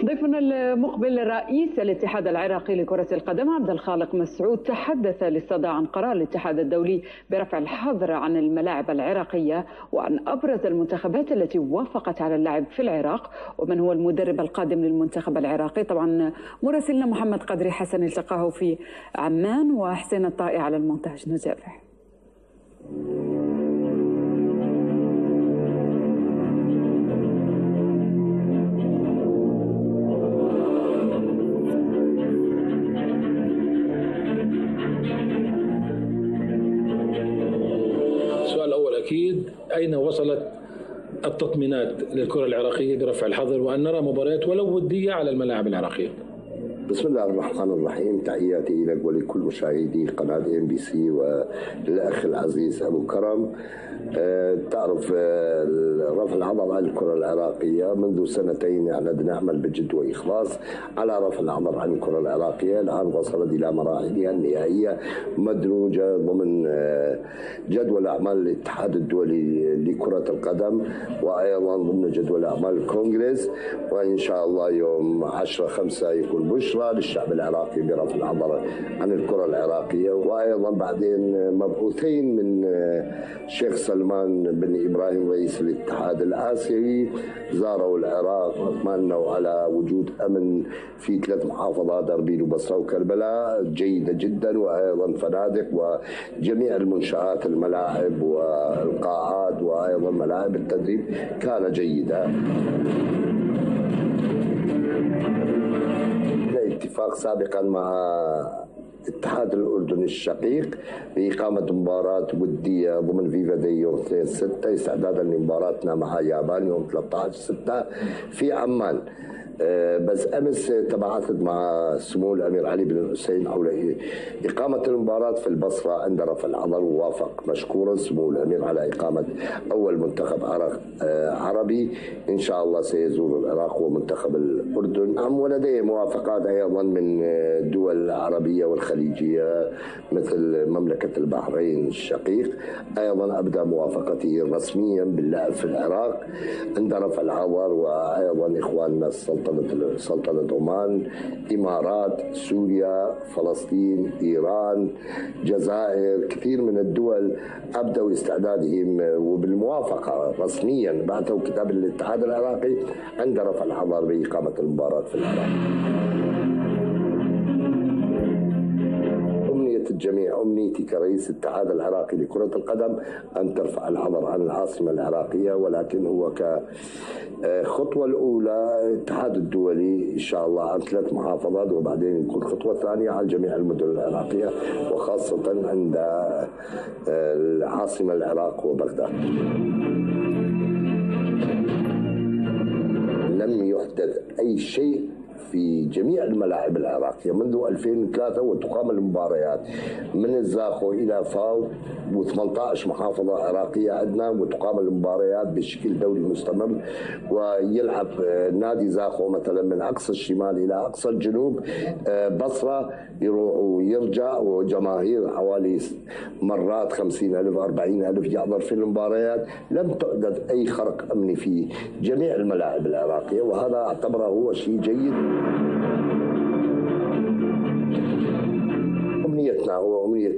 ضيفنا المقبل رئيس الاتحاد العراقي لكرة القدم عبد الخالق مسعود تحدث للصدى عن قرار الاتحاد الدولي برفع الحظر عن الملاعب العراقية وعن أبرز المنتخبات التي وافقت على اللعب في العراق ومن هو المدرب القادم للمنتخب العراقي. طبعا مراسلنا محمد قدري حسن التقاه في عمان وحسين الطائي على المونتاج. نتابع. أكيد أين وصلت التطمينات للكرة العراقية برفع الحظر وأن نرى مباريات ولو ودية على الملاعب العراقية؟ بسم الله الرحمن الرحيم. تحياتي لك ولكل مشاهدي قناة MBC وللأخ العزيز أبو كرم. تعرف رفع الحظر عن الكرة العراقية منذ سنتين يعني نعمل بجد وإخلاص على رفع الحظر عن الكرة العراقية. الآن وصلت إلى مراحلها النهائية مدروجة ضمن جدول أعمال الاتحاد الدولي لكرة القدم وأيضا ضمن جدول أعمال الكونغرس، وإن شاء الله يوم 10/5 يكون بشرى للشعب العراقي برفع الحظر عن الكرة العراقية. وأيضا بعدين مبعوثين من الشيخ سلمان بن إبراهيم رئيس الاتحاد الآسيوي زاروا العراق واطمأنوا على وجود أمن في 3 محافظات أربيل وبصرة وكربلاء جيدة جدا، وأيضا فنادق وجميع المنشآت الملاعب والقاعات وأيضا ملاعب التدريب كان جيدة. اتفاق سابقا مع اتحاد الأردن الشقيق بإقامة مباراة ودية ضمن فيفا دي يوم 2/6 استعدادا لمباراتنا مع اليابان يوم 13/6 في عمان. بس أمس تبعثت مع سمو الأمير علي بن الحسين حول إقامة المباراة في البصرة عند رفع الحظر، ووافق مشكورا سمو الأمير على إقامة أول منتخب عربي إن شاء الله سيزور العراق ومنتخب الأردن. ولديه موافقات أيضا من دول عربية والخليجية مثل مملكة البحرين الشقيق، أيضا أبدأ موافقته رسميا باللعب في العراق عند رفع الحظر، وأيضا إخواننا سلطنة عمان، إمارات، سوريا، فلسطين، إيران، جزائر، كثير من الدول أبدأوا استعدادهم وبالموافقة رسميا بعثوا كتاب للاتحاد العراقي عند رفع الحظر بإقامة المباراة في العراق. الجميع أمنيتي كرئيس الاتحاد العراقي لكرة القدم أن ترفع الحظر عن العاصمة العراقية، ولكن هو كخطوة الأولى الاتحاد الدولي إن شاء الله عن 3 محافظات، وبعدين يكون خطوة ثانية على جميع المدن العراقية وخاصة عند العاصمة العراق وبغداد. لم يحدث أي شيء في جميع الملاعب العراقية منذ 2003 وتقام المباريات من الزاخو إلى فاو و18 محافظة عراقية عندنا، وتقام المباريات بشكل دوري مستمر، ويلعب نادي زاخو مثلا من أقصى الشمال إلى أقصى الجنوب بصرة يروح ويرجع، وجماهير حوالي مرات 50,000 40,000 يحضر في المباريات. لم تحدث أي خرق أمني في جميع الملاعب العراقية، وهذا أعتبره هو شيء جيد. أمنيتنا وأمنية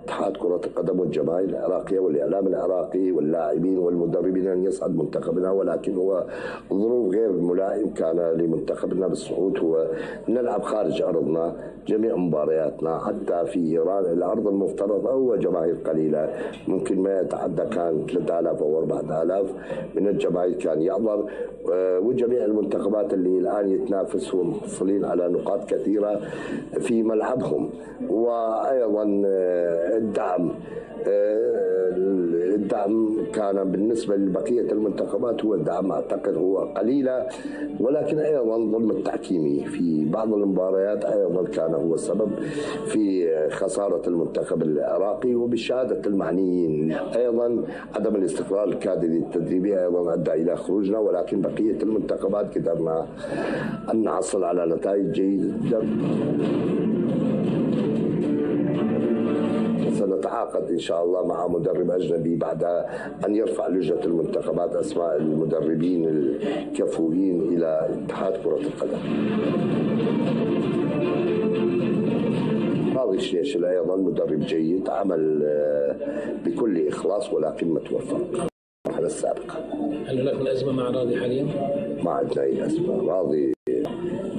اتحاد كرة القدم والجماهير العراقية والإعلام العراقي واللاعبين والمدربين أن يصعد منتخبنا، ولكن هو ظروف غير ملائم كان لمنتخبنا بالصعود هو نلعب خارج أرضنا جميع مبارياتنا، حتى في إيران الأرض المفترضة هو جماهير قليلة ممكن ما يتعدى كان 3000 أو 4000 من الجماهير كان يحضر، وجميع المنتخبات اللي الآن يتنافسوا محصلين على نقاط كثيرة في ملعبهم. وأيضا الدعم كان بالنسبة لبقية المنتخبات هو الدعم أعتقد هو قليلة، ولكن أيضا ظلم التحكيمي في بعض المباريات أيضا كان هو السبب في خسارة المنتخب العراقي وبشهادة المعنيين. أيضا عدم الاستقرار الكادري التدريبي أيضا أدى إلى خروجنا، ولكن بقية المنتخبات قدرنا أن نحصل على نتائج جيدة. سنتعاقد نتعاقد إن شاء الله مع مدرب أجنبي بعد أن يرفع لجنة المنتخبات أسماء المدربين الكفؤين إلى اتحاد كرة القدم. راضي الشيشلي أيضا مدرب جيد، عمل بكل إخلاص ولا قمة وفق على السابق. هل هناك من أزمة مع راضي حاليا؟ ما عندنا أي أزمة، راضي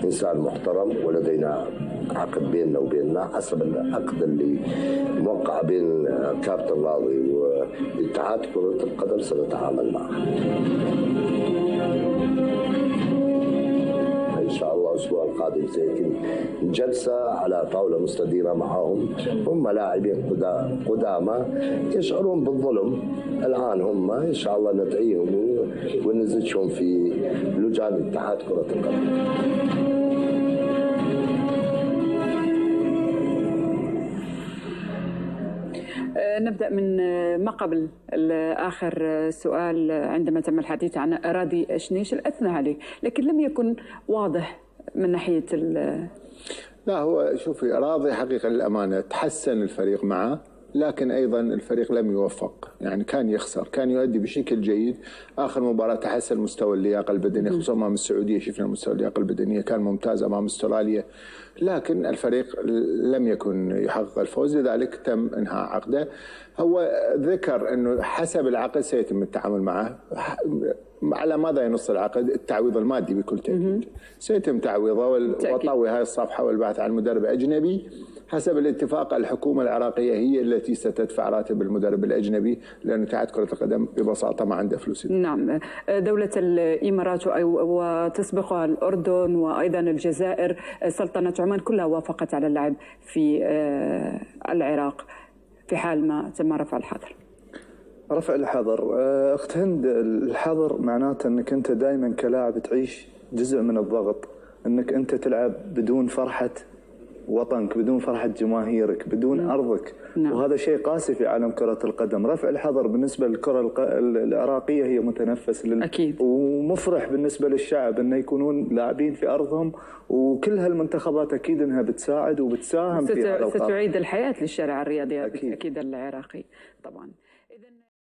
إنسان محترم ولدينا عقد بيننا وبيننا حسب العقد اللي موقع بين كابتن راضي واتحاد كرة القدم سنتعامل معه. إن شاء الله الأسبوع القادم سيتم جلسة على طاولة مستديرة معهم. هم لاعبين قدامى يشعرون بالظلم الآن، هم إن شاء الله ندعيهم ونزجهم في لجان اتحاد كرة القدم. نبدأ من ما قبل آخر سؤال. عندما تم الحديث عن راضي شنيشل أثنى عليه، لكن لم يكن واضح من ناحية لا، هو شوفي راضي حقيقة للأمانة تحسن الفريق معه، لكن أيضا الفريق لم يوفق، يعني كان يخسر، كان يؤدي بشكل جيد. آخر مباراة تحسن مستوى اللياقة البدنية، خصوصا أمام السعودية شفنا مستوى اللياقة البدنية كان ممتاز أمام استراليا، لكن الفريق لم يكن يحقق الفوز، لذلك تم إنهاء عقده. هو ذكر أنه حسب العقد سيتم التعامل معه. على ماذا ينص العقد؟ التعويض المادي بكل تأكيد سيتم تعويضه، وطوي هذه الصفحة والبحث عن مدرب أجنبي حسب الاتفاق. الحكومة العراقية هي التي ستدفع راتب المدرب الأجنبي، لأن اتحاد كرة القدم ببساطة ما عنده فلوس. نعم، دولة الإمارات وتسبقها الأردن وأيضا الجزائر، سلطنة عمان كلها وافقت على اللعب في العراق في حال ما تم رفع الحظر. رفع الحظر أخت هند، الحظر معناته أنك أنت دائما كلاعب تعيش جزء من الضغط، أنك أنت تلعب بدون فرحة وطنك، بدون فرحة جماهيرك، بدون أرضك. وهذا شيء قاسي في عالم كرة القدم. رفع الحظر بالنسبة للكرة العراقية هي متنفس أكيد، ومفرح بالنسبة للشعب أنه يكونون لاعبين في أرضهم، وكل هالمنتخبات أكيد أنها بتساعد وبتساهم في ستعيد الحياة للشارع الرياضي. أكيد العراقي طبعا.